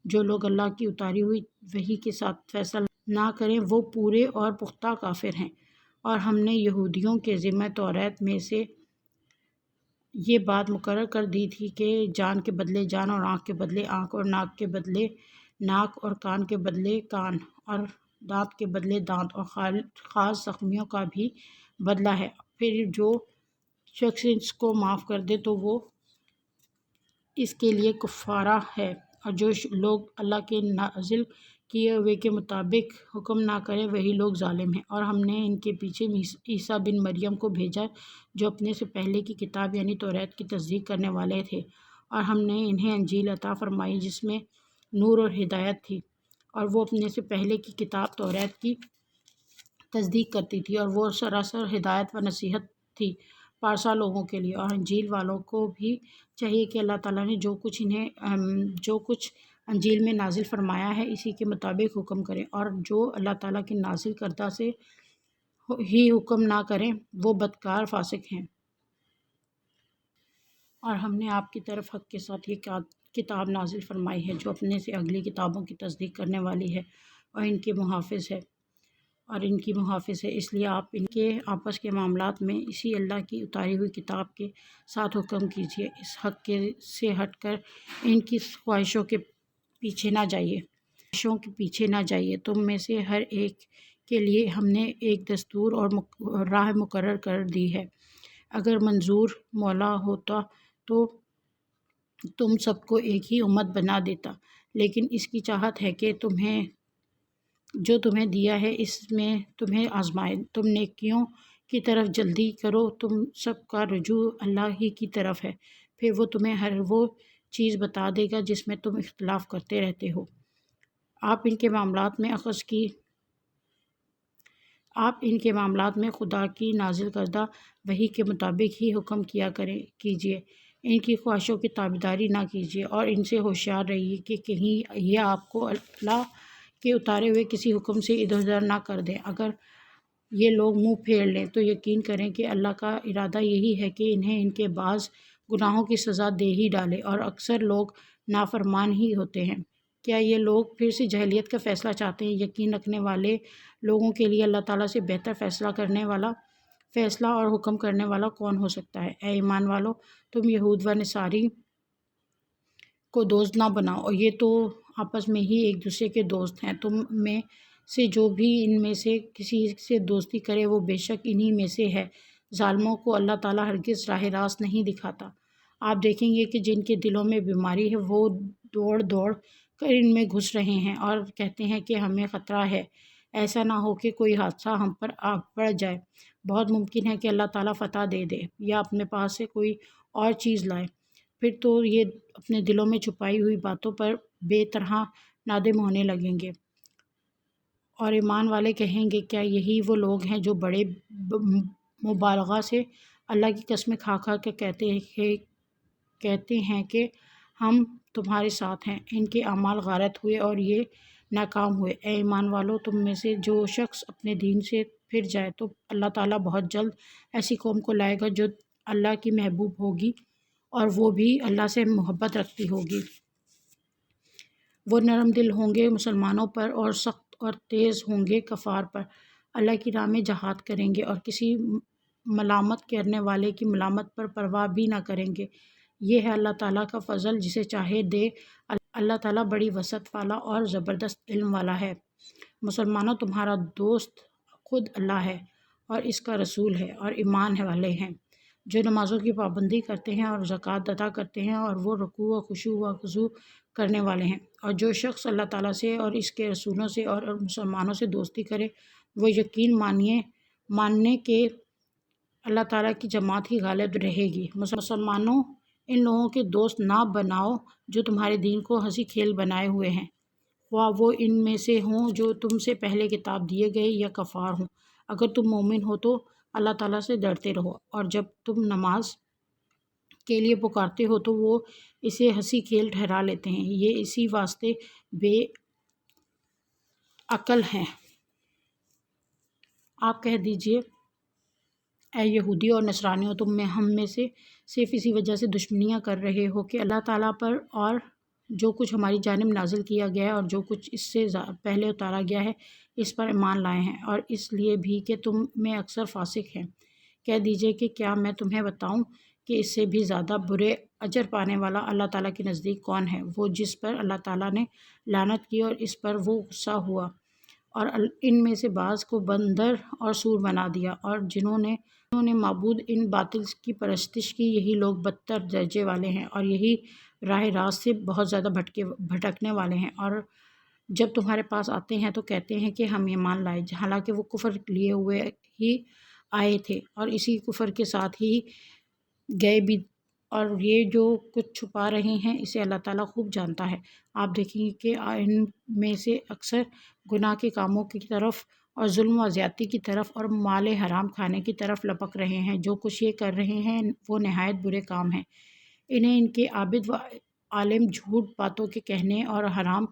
جو لوگ اللہ کی اتاری ہوئی وحی کے ساتھ فیصلہ نہ کریں وہ پورے اور پختہ کافر ہیں۔ اور ہم نے یہودیوں کے ذمہ توریت میں سے یہ بات مقرر کر دی تھی کہ جان کے بدلے جان، اور آنکھ کے بدلے آنکھ، اور ناک کے بدلے ناک، اور کان کے بدلے کان، اور دانت کے بدلے دانت، اور خاص زخمیوں کا بھی بدلہ ہے۔ پھر جو شخص اس کو معاف کر دے تو وہ اس کے لیے کفارہ ہے، اور جو لوگ اللہ کے نازل کیے ہوئے کے مطابق حکم نہ کرے وہی لوگ ظالم ہیں۔ اور ہم نے ان کے پیچھے عیسیٰ بن مریم کو بھیجا جو اپنے سے پہلے کی کتاب یعنی توریت کی تصدیق کرنے والے تھے، اور ہم نے انہیں انجیل عطا فرمائی جس میں نور اور ہدایت تھی، اور وہ اپنے سے پہلے کی کتاب توریت کی تصدیق کرتی تھی، اور وہ سراسر ہدایت و نصیحت تھی پارسا لوگوں کے لیے۔ اور انجیل والوں کو بھی چاہیے کہ اللہ تعالیٰ نے جو کچھ انجیل میں نازل فرمایا ہے اسی کے مطابق حکم کریں، اور جو اللہ تعالیٰ کے نازل کردہ سے ہی حکم نہ کریں وہ بدکار فاسق ہیں۔ اور ہم نے آپ کی طرف حق کے ساتھ یہ کتاب نازل فرمائی ہے جو اپنے سے اگلی کتابوں کی تصدیق کرنے والی ہے اور ان کی محافظ ہے، اس لیے آپ ان کے آپس کے معاملات میں اسی اللہ کی اتاری ہوئی کتاب کے ساتھ حکم کیجیے، اس حق سے ہٹ کر ان کی خواہشوں کے پیچھے نہ جائیے۔ تم میں سے ہر ایک کے لیے ہم نے ایک دستور اور راہ مقرر کر دی ہے۔ اگر منظور مولا ہوتا تو تم سب کو ایک ہی امت بنا دیتا، لیکن اس کی چاہت ہے کہ جو تمہیں دیا ہے اس میں تمہیں آزمائے۔ تم نیکیوں کی طرف جلدی کرو، تم سب کا رجوع اللہ ہی کی طرف ہے، پھر وہ تمہیں ہر وہ چیز بتا دے گا جس میں تم اختلاف کرتے رہتے ہو۔ آپ ان کے معاملات میں خدا کی نازل کردہ وحی کے مطابق ہی حکم کیجیے، ان کی خواہشوں کی تابعداری نہ کیجیے، اور ان سے ہوشیار رہیے کہ کہیں یہ آپ کو اللہ کے اتارے ہوئے کسی حکم سے ادھر ادھر نہ کر دیں۔ اگر یہ لوگ منہ پھیر لیں تو یقین کریں کہ اللہ کا ارادہ یہی ہے کہ انہیں ان کے بعض گناہوں کی سزا دے ہی ڈالے، اور اکثر لوگ نافرمان ہی ہوتے ہیں۔ کیا یہ لوگ پھر سے جاہلیت کا فیصلہ چاہتے ہیں؟ یقین رکھنے والے لوگوں کے لیے اللہ تعالیٰ سے بہتر فیصلہ اور حکم کرنے والا کون ہو سکتا ہے؟ اے ایمان والو، تم یہود و نصاری کو دوست نہ بناؤ، اور یہ تو آپس میں ہی ایک دوسرے کے دوست ہیں۔ تم میں سے جو بھی ان میں سے کسی سے دوستی کرے وہ بے شک انہی میں سے ہے۔ ظالموں کو اللہ تعالیٰ ہرگز راہ راست نہیں دکھاتا۔ آپ دیکھیں گے کہ جن کے دلوں میں بیماری ہے وہ دوڑ دوڑ کر ان میں گھس رہے ہیں اور کہتے ہیں کہ ہمیں خطرہ ہے، ایسا نہ ہو کہ کوئی حادثہ ہم پر آ پڑ جائے۔ بہت ممکن ہے کہ اللہ تعالیٰ فتح دے دے یا اپنے پاس سے کوئی اور چیز لائے، پھر تو یہ اپنے دلوں میں چھپائی ہوئی باتوں پر بے طرح نادم ہونے لگیں گے۔ اور ایمان والے کہیں گے کیا یہی وہ لوگ ہیں جو بڑے مبالغہ سے اللہ کی قسمیں کھا کھا کے کہتے ہیں کہ ہم تمہارے ساتھ ہیں، ان کے اعمال غارت ہوئے اور یہ ناکام ہوئے۔ اے ایمان والو، تم میں سے جو شخص اپنے دین سے پھر جائے تو اللہ تعالیٰ بہت جلد ایسی قوم کو لائے گا جو اللہ کی محبوب ہوگی اور وہ بھی اللہ سے محبت رکھتی ہوگی۔ وہ نرم دل ہوں گے مسلمانوں پر اور سخت اور تیز ہوں گے کفار پر۔ اللہ کی راہ میں جہاد کریں گے اور کسی ملامت کرنے والے کی ملامت پر پرواہ بھی نہ کریں گے۔ یہ ہے اللہ تعالیٰ کا فضل، جسے چاہے دے۔ اللہ تعالیٰ بڑی وسعت والا اور زبردست علم والا ہے۔ مسلمانوں، تمہارا دوست خود اللہ ہے اور اس کا رسول ہے اور ایمان والے ہیں جو نمازوں کی پابندی کرتے ہیں اور زکوٰۃ ادا کرتے ہیں، اور وہ رکوع و خشوع و خضوع کرنے والے ہیں۔ اور جو شخص اللہ تعالیٰ سے اور اس کے رسولوں سے اور مسلمانوں سے دوستی کرے وہ یقین مانے کہ اللہ تعالیٰ کی جماعت ہی غالب رہے گی۔ مسلمانوں، ان لوگوں کے دوست نہ بناؤ جو تمہارے دین کو ہنسی کھیل بنائے ہوئے ہیں، خواہ وہ ان میں سے ہوں جو تم سے پہلے کتاب دیے گئے یا کفار ہوں۔ اگر تم مومن ہو تو اللہ تعالیٰ سے ڈرتے رہو، اور جب تم نماز کے لیے پکارتے ہو تو وہ اسے ہنسی کھیل ٹھہرا لیتے ہیں، یہ اسی واسطے بے عقل ہیں۔ آپ کہہ دیجئے اے یہودی اور نصرانیوں، تم ہم میں سے صرف اسی وجہ سے دشمنیاں کر رہے ہو کہ اللہ تعالیٰ پر اور جو کچھ ہماری جانب نازل کیا گیا ہے اور جو کچھ اس سے پہلے اتارا گیا ہے اس پر ایمان لائے ہیں، اور اس لیے بھی کہ تم میں اکثر فاسق ہیں۔ کہہ دیجئے کہ کیا میں تمہیں بتاؤں کہ اس سے بھی زیادہ برے اجر پانے والا اللہ تعالیٰ کے نزدیک کون ہے؟ وہ جس پر اللہ تعالیٰ نے لعنت کی اور اس پر وہ غصہ ہوا، اور ان میں سے بعض کو بندر اور سور بنا دیا، اور جنہوں نے معبود ان باطل کی پرستش کی، یہی لوگ بدتر درجے والے ہیں اور یہی راہ راست سے بہت زیادہ بھٹکنے والے ہیں۔ اور جب تمہارے پاس آتے ہیں تو کہتے ہیں کہ ہم ایمان لائے، حالانکہ وہ کفر لیے ہوئے ہی آئے تھے اور اسی کفر کے ساتھ ہی گئے بھی، اور یہ جو کچھ چھپا رہے ہیں اسے اللہ تعالیٰ خوب جانتا ہے۔ آپ دیکھیں گے کہ ان میں سے اکثر گناہ کے کاموں کی طرف اور ظلم و زیادتی کی طرف اور مال حرام کھانے کی طرف لپک رہے ہیں۔ جو کچھ یہ کر رہے ہیں وہ نہایت برے کام ہیں۔ انہیں ان کے عابد و عالم جھوٹ باتوں کے کہنے اور حرام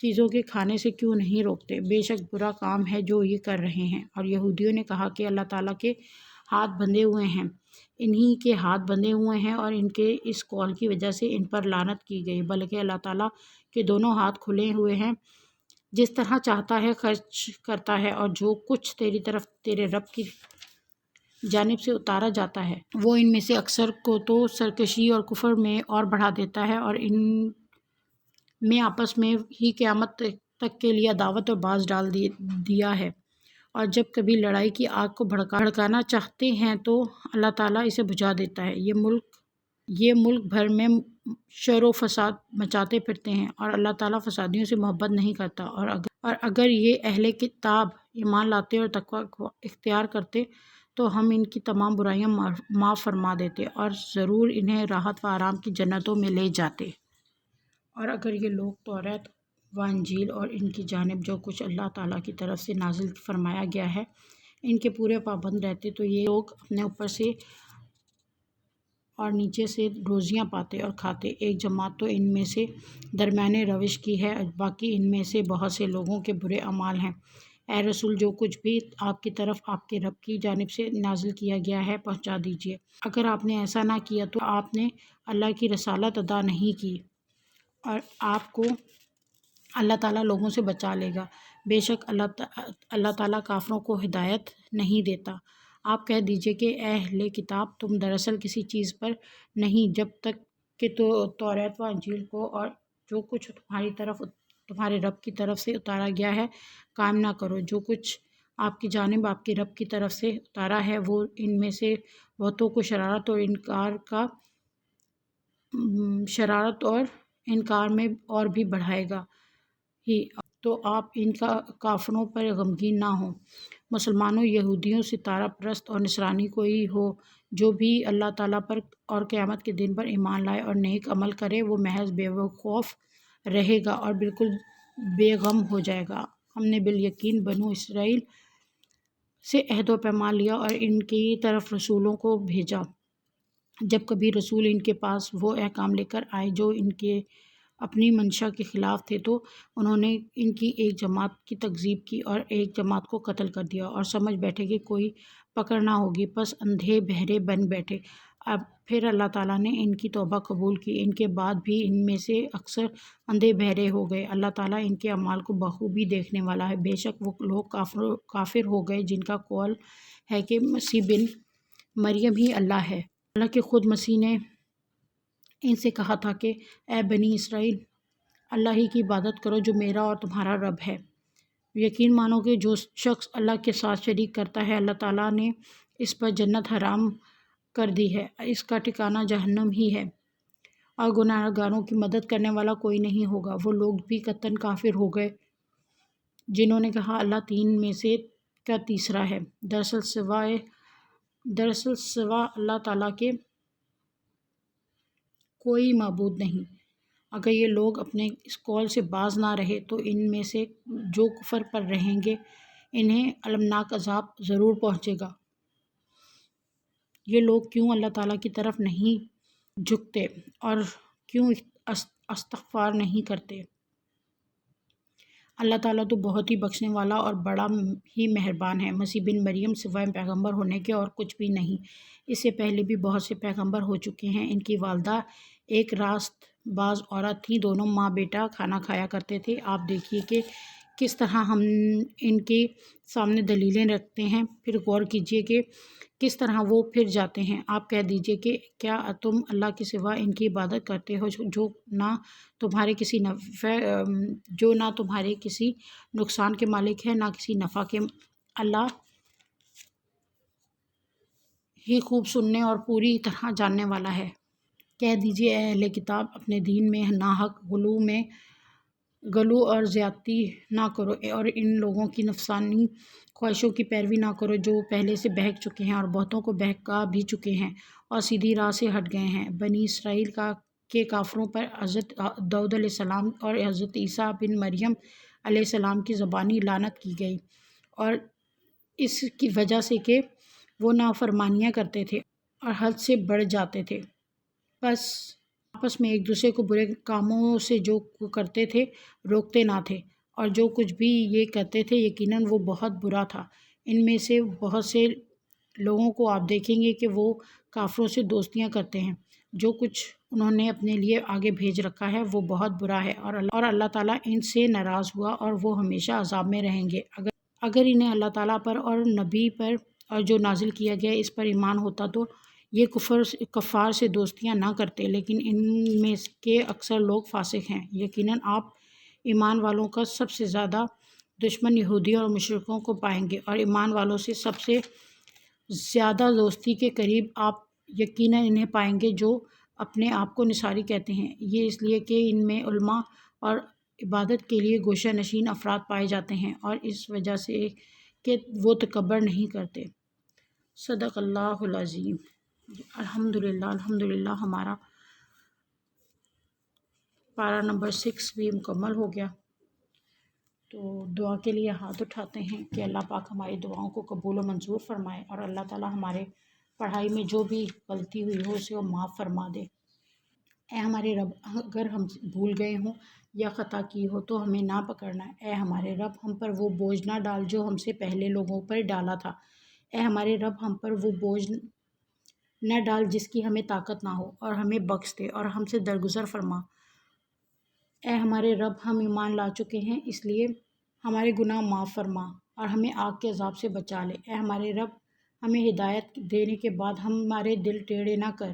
چیزوں کے کھانے سے کیوں نہیں روکتے؟ بے شک برا کام ہے جو یہ کر رہے ہیں۔ اور یہودیوں نے کہا کہ اللہ تعالیٰ کے ہاتھ بندھے ہوئے ہیں، انہی کے ہاتھ بندھے ہوئے ہیں، اور ان کے اس قول کی وجہ سے ان پر لعنت کی گئی، بلکہ اللہ تعالیٰ کے دونوں ہاتھ کھلے ہوئے ہیں، جس طرح چاہتا ہے خرچ کرتا ہے، اور جو کچھ تیری طرف تیرے رب کی جانب سے اتارا جاتا ہے وہ ان میں سے اکثر کو تو سرکشی اور کفر میں اور بڑھا دیتا ہے، اور ان میں آپس میں ہی قیامت تک کے لیے عداوت اور باز ڈال دیا ہے۔ اور جب کبھی لڑائی کی آگ کو بھڑکانا چاہتے ہیں تو اللہ تعالیٰ اسے بجھا دیتا ہے۔ یہ ملک بھر میں شر و فساد مچاتے پھرتے ہیں، اور اللہ تعالیٰ فسادیوں سے محبت نہیں کرتا۔ اور اگر یہ اہل کتاب ایمان لاتے اور تقوی کو اختیار کرتے تو ہم ان کی تمام برائیاں معاف فرما دیتے، اور ضرور انہیں راحت و آرام کی جنتوں میں لے جاتے۔ اور اگر یہ لوگ توریت و انجیل اور ان کی جانب جو کچھ اللہ تعالیٰ کی طرف سے نازل فرمایا گیا ہے ان کے پورے پابند رہتے تو یہ لوگ اپنے اوپر سے اور نیچے سے روزیاں پاتے اور کھاتے۔ ایک جماعت تو ان میں سے درمیانے روش کی ہے، باقی ان میں سے بہت سے لوگوں کے برے اعمال ہیں۔ اے رسول، جو کچھ بھی آپ کی طرف آپ کے رب کی جانب سے نازل کیا گیا ہے پہنچا دیجیے۔ اگر آپ نے ایسا نہ کیا تو آپ نے اللہ کی رسالت ادا نہیں کی، اور آپ کو اللہ تعالیٰ لوگوں سے بچا لے گا۔ بے شک اللہ تعالیٰ کافروں کو ہدایت نہیں دیتا۔ آپ کہہ دیجئے کہ اے اہل کتاب، تم دراصل کسی چیز پر نہیں جب تک کہ توریت و انجیل کو اور جو کچھ تمہارے رب کی طرف سے اتارا گیا ہے قائم نہ کرو۔ جو کچھ آپ کی جانب آپ کے رب کی طرف سے اتارا ہے وہ ان میں سے بہتوں کو شرارت اور انکار میں اور بھی بڑھائے گا ہی، تو آپ ان کافروں پر غمگین نہ ہوں۔ مسلمانوں، یہودیوں، ستارہ پرست اور نصرانی کوئی ہو جو بھی اللہ تعالیٰ پر اور قیامت کے دن پر ایمان لائے اور نیک عمل کرے، وہ محض بے خوف رہے گا اور بالکل بے غم ہو جائے گا۔ ہم نے بالیقین بنو اسرائیل سے عہد و پیمان لیا اور ان کی طرف رسولوں کو بھیجا۔ جب کبھی رسول ان کے پاس وہ احکام لے کر آئے جو ان کے اپنی منشا کے خلاف تھے تو انہوں نے ان کی ایک جماعت کی تکذیب کی اور ایک جماعت کو قتل کر دیا، اور سمجھ بیٹھے کہ کوئی پکڑ نہ ہوگی، پس اندھے بہرے بن بیٹھے۔ اب پھر اللہ تعالیٰ نے ان کی توبہ قبول کی، ان کے بعد بھی ان میں سے اکثر اندھے بہرے ہو گئے۔ اللہ تعالیٰ ان کے اعمال کو بخوبی دیکھنے والا ہے۔ بے شک وہ لوگ کافر ہو گئے جن کا قول ہے کہ مسیح بن مریم ہی اللہ ہے، حالانکہ خود مسیح نے ان سے کہا تھا کہ اے بنی اسرائیل، اللہ ہی کی عبادت کرو جو میرا اور تمہارا رب ہے۔ یقین مانو کہ جو شخص اللہ کے ساتھ شریک کرتا ہے اللہ تعالیٰ نے اس پر جنت حرام کر دی ہے، اس کا ٹھکانہ جہنم ہی ہے، اور گناہ گاروں کی مدد کرنے والا کوئی نہیں ہوگا۔ وہ لوگ بھی قطعاً کافر ہو گئے جنہوں نے کہا اللہ تین میں سے کا تیسرا ہے۔ دراصل سوا اللہ تعالیٰ کے کوئی معبود نہیں۔ اگر یہ لوگ اپنے اس قول سے باز نہ رہے تو ان میں سے جو کفر پر رہیں گے انہیں المناک عذاب ضرور پہنچے گا۔ یہ لوگ کیوں اللہ تعالیٰ کی طرف نہیں جھکتے اور کیوں استغفار نہیں کرتے؟ اللہ تعالیٰ تو بہت ہی بخشنے والا اور بڑا ہی مہربان ہے۔ مسیح بن مریم سوائے پیغمبر ہونے کے اور کچھ بھی نہیں۔ اس سے پہلے بھی بہت سے پیغمبر ہو چکے ہیں۔ ان کی والدہ ایک راست باز عورت تھی، دونوں ماں بیٹا کھانا کھایا کرتے تھے۔ آپ دیکھیے کہ کس طرح ہم ان کے سامنے دلیلیں رکھتے ہیں، پھر غور کیجیے کہ کس طرح وہ پھر جاتے ہیں۔ آپ کہہ دیجیے کہ کیا تم اللہ کے سوا ان کی عبادت کرتے ہو جو نہ تمہارے کسی نقصان کے مالک ہے نہ کسی نفع کے؟ اللہ ہی خوب سننے اور پوری طرح جاننے والا ہے۔ کہہ دیجیے اے اہل کتاب، اپنے دین میں ناحق غلو میں غلو اور زیادتی نہ کرو اور ان لوگوں کی نفسانی خواہشوں کی پیروی نہ کرو جو پہلے سے بہک چکے ہیں اور بہتوں کو بہکا بھی چکے ہیں اور سیدھی راہ سے ہٹ گئے ہیں۔ بنی اسرائیل کے کافروں پر حضرت داؤد علیہ السلام اور حضرت عیسیٰ بن مریم علیہ السلام کی زبانی لعنت کی گئی، اور اس کی وجہ سے کہ وہ نافرمانیاں کرتے تھے اور حد سے بڑھ جاتے تھے، بس آپس میں ایک دوسرے کو برے کاموں سے جو کرتے تھے روکتے نہ تھے، اور جو کچھ بھی یہ کرتے تھے یقیناً وہ بہت برا تھا۔ ان میں سے بہت سے لوگوں کو آپ دیکھیں گے کہ وہ کافروں سے دوستیاں کرتے ہیں، جو کچھ انہوں نے اپنے لیے آگے بھیج رکھا ہے وہ بہت برا ہے، اور اللہ تعالیٰ ان سے ناراض ہوا اور وہ ہمیشہ عذاب میں رہیں گے۔ اگر انہیں اللہ تعالیٰ پر اور نبی پر اور جو نازل کیا گیا اس پر ایمان ہوتا تو یہ کفار سے دوستیاں نہ کرتے، لیکن ان میں کے اکثر لوگ فاسق ہیں۔ یقیناً آپ ایمان والوں کا سب سے زیادہ دشمن یہودیوں اور مشرکوں کو پائیں گے، اور ایمان والوں سے سب سے زیادہ دوستی کے قریب آپ یقیناً انہیں پائیں گے جو اپنے آپ کو نصاری کہتے ہیں۔ یہ اس لیے کہ ان میں علماء اور عبادت کے لیے گوشہ نشین افراد پائے جاتے ہیں، اور اس وجہ سے کہ وہ تکبر نہیں کرتے۔ صدق اللہ العظیم۔ الحمدللہ ہمارا پارہ نمبر 6 بھی مکمل ہو گیا۔ تو دعا کے لیے ہاتھ اٹھاتے ہیں کہ اللہ پاک ہماری دعاؤں کو قبول و منظور فرمائے، اور اللہ تعالیٰ ہمارے پڑھائی میں جو بھی غلطی ہوئی ہو اسے وہ معاف فرما دے۔ اے ہمارے رب، اگر ہم بھول گئے ہوں یا خطا کی ہو تو ہمیں نہ پکڑنا۔ اے ہمارے رب، ہم پر وہ بوجھ نہ ڈال جو ہم سے پہلے لوگوں پر ڈالا تھا۔ اے ہمارے رب، ہم پر وہ بوجھ نہ ڈال جس کی ہمیں طاقت نہ ہو، اور ہمیں بخش دے اور ہم سے درگزر فرما۔ اے ہمارے رب، ہم ایمان لا چکے ہیں اس لیے ہمارے گناہ معاف فرما اور ہمیں آگ کے عذاب سے بچا لے۔ اے ہمارے رب، ہمیں ہدایت دینے کے بعد ہمارے دل ٹیڑھے نہ کر،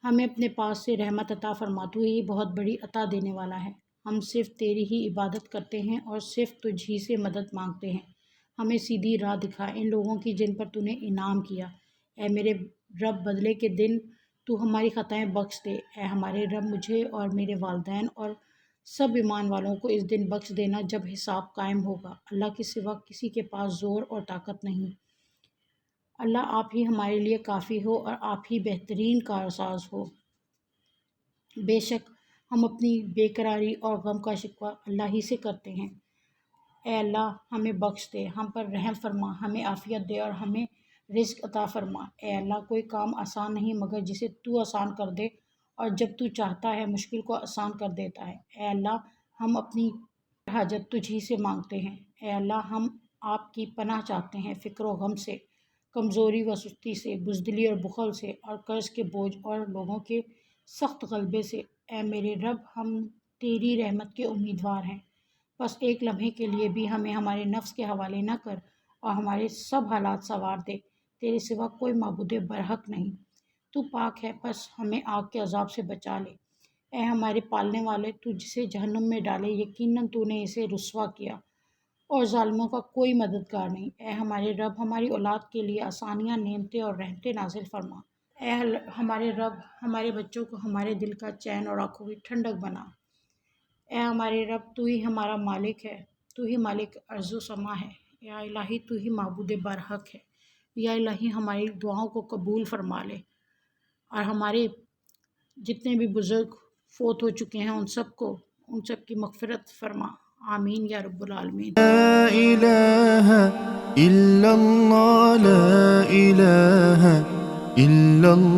ہمیں اپنے پاس سے رحمت عطا فرما، تو ہی بہت بڑی عطا دینے والا ہے۔ ہم صرف تیری ہی عبادت کرتے ہیں اور صرف تجھ ہی سے مدد مانگتے ہیں۔ ہمیں سیدھی راہ دکھا ان لوگوں کی جن پر تو نے انعام کیا۔ اے میرے رب، بدلے کے دن تو ہماری خطائیں بخش دے۔ اے ہمارے رب، مجھے اور میرے والدین اور سب ایمان والوں کو اس دن بخش دینا جب حساب قائم ہوگا۔ اللہ کے سوا کسی کے پاس زور اور طاقت نہیں۔ اللہ آپ ہی ہمارے لیے کافی ہو اور آپ ہی بہترین کارساز ہو۔ بے شک ہم اپنی بے قراری اور غم کا شکوہ اللہ ہی سے کرتے ہیں۔ اے اللہ، ہمیں بخش دے، ہم پر رحم فرما، ہمیں عافیت دے اور ہمیں رزق عطا فرما۔ اے اللہ، کوئی کام آسان نہیں مگر جسے تو آسان کر دے، اور جب تو چاہتا ہے مشکل کو آسان کر دیتا ہے۔ اے اللہ، ہم اپنی حاجت تجھ ہی سے مانگتے ہیں۔ اے اللہ، ہم آپ کی پناہ چاہتے ہیں فکر و غم سے، کمزوری و سستی سے، بزدلی اور بخل سے، اور قرض کے بوجھ اور لوگوں کے سخت غلبے سے۔ اے میرے رب، ہم تیری رحمت کے امیدوار ہیں، بس ایک لمحے کے لیے بھی ہمیں ہمارے نفس کے حوالے نہ کر اور ہمارے سب حالات سنوار دے۔ تیرے سوا کوئی معبود برحق نہیں، تو پاک ہے، بس ہمیں آگ کے عذاب سے بچا لے۔ اے ہمارے پالنے والے، تو جسے جہنم میں ڈالے یقیناً تو نے اسے رسوا کیا، اور ظالموں کا کوئی مددگار نہیں۔ اے ہمارے رب، ہماری اولاد کے لیے آسانیاں، نعمتیں اور رحمتیں نازل فرما۔ اے ہمارے رب، ہمارے بچوں کو ہمارے دل کا چین اور آنکھوں کی ٹھنڈک بنا۔ اے ہمارے رب، تو ہی ہمارا مالک ہے، تو ہی مالک ارض و سما ہے۔ یا الہی، تو ہی معبود برحق ہے۔ یا الہی، ہماری دعاؤں کو قبول فرما لے، اور ہمارے جتنے بھی بزرگ فوت ہو چکے ہیں ان سب کی مغفرت فرما۔ آمین یا رب العالمین۔ لا إله إلا الله، لا إله إلا الله۔